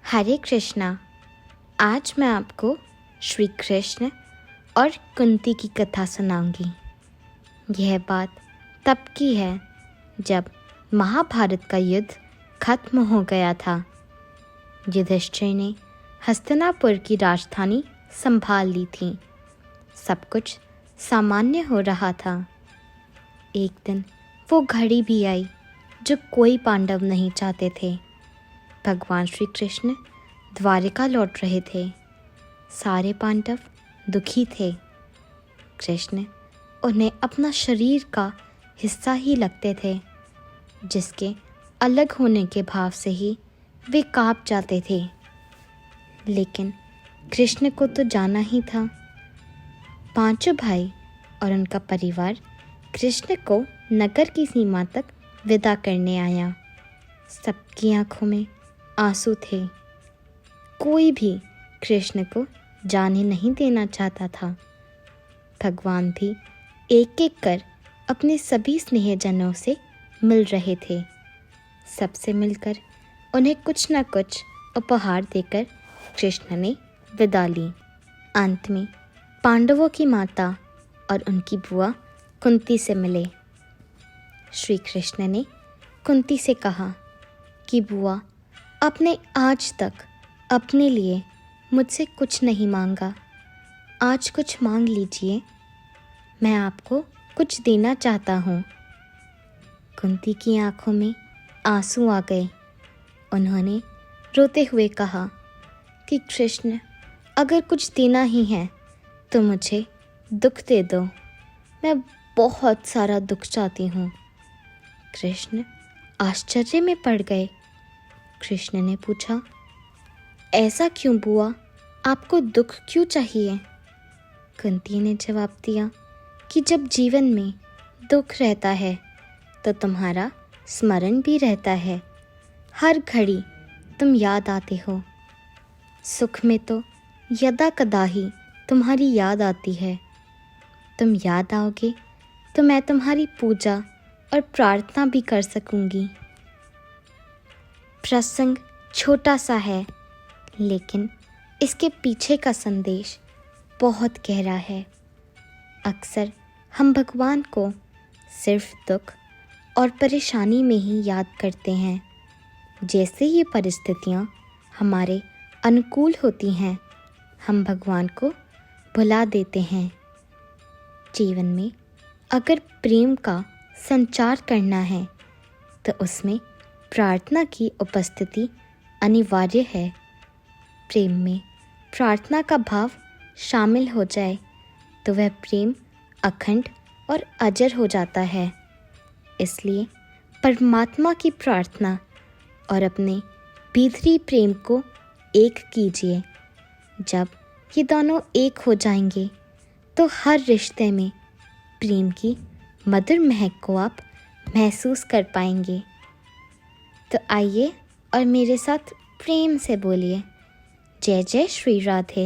हरे कृष्णा। आज मैं आपको श्री कृष्ण और कुंती की कथा सुनाऊंगी। यह बात तब की है जब महाभारत का युद्ध खत्म हो गया था। युधिष्ठिर ने हस्तिनापुर की राजधानी संभाल ली थी। सब कुछ सामान्य हो रहा था। एक दिन वो घड़ी भी आई जो कोई पांडव नहीं चाहते थे। भगवान श्री कृष्ण द्वारिका लौट रहे थे। सारे पांडव दुखी थे। कृष्ण उन्हें अपना शरीर का हिस्सा ही लगते थे, जिसके अलग होने के भाव से ही वे कांप जाते थे। लेकिन कृष्ण को तो जाना ही था। पांचों भाई और उनका परिवार कृष्ण को नगर की सीमा तक विदा करने आया। सबकी आंखों में आंसू थे। कोई भी कृष्ण को जाने नहीं देना चाहता था। भगवान भी एक एक कर अपने सभी स्नेहजनों से मिल रहे थे। सबसे मिलकर उन्हें कुछ न कुछ उपहार देकर कृष्ण ने विदा ली। अंत में पांडवों की माता और उनकी बुआ कुंती से मिले। श्री कृष्ण ने कुंती से कहा कि बुआ, आपने आज तक अपने लिए मुझसे कुछ नहीं मांगा। आज कुछ मांग लीजिए, मैं आपको कुछ देना चाहता हूँ। कुंती की आंखों में आंसू आ गए। उन्होंने रोते हुए कहा कि कृष्ण, अगर कुछ देना ही है तो मुझे दुख दे दो। मैं बहुत सारा दुख चाहती हूँ। कृष्ण आश्चर्य में पड़ गए। कृष्ण ने पूछा, ऐसा क्यों बुआ, आपको दुख क्यों चाहिए? कुंती ने जवाब दिया कि जब जीवन में दुख रहता है तो तुम्हारा स्मरण भी रहता है। हर घड़ी तुम याद आते हो। सुख में तो यदा कदा ही तुम्हारी याद आती है। तुम याद आओगे तो मैं तुम्हारी पूजा और प्रार्थना भी कर सकूंगी। प्रसंग छोटा सा है, लेकिन इसके पीछे का संदेश बहुत गहरा है। अक्सर हम भगवान को सिर्फ दुख और परेशानी में ही याद करते हैं। जैसे ये परिस्थितियाँ हमारे अनुकूल होती हैं, हम भगवान को भुला देते हैं। जीवन में अगर प्रेम का संचार करना है तो उसमें प्रार्थना की उपस्थिति अनिवार्य है। प्रेम में प्रार्थना का भाव शामिल हो जाए तो वह प्रेम अखंड और अजर हो जाता है। इसलिए परमात्मा की प्रार्थना और अपने भीतरी प्रेम को एक कीजिए। जब ये दोनों एक हो जाएंगे तो हर रिश्ते में प्रेम की मधुर महक को आप महसूस कर पाएंगे। तो आइए और मेरे साथ प्रेम से बोलिए, जय जय श्री राधे।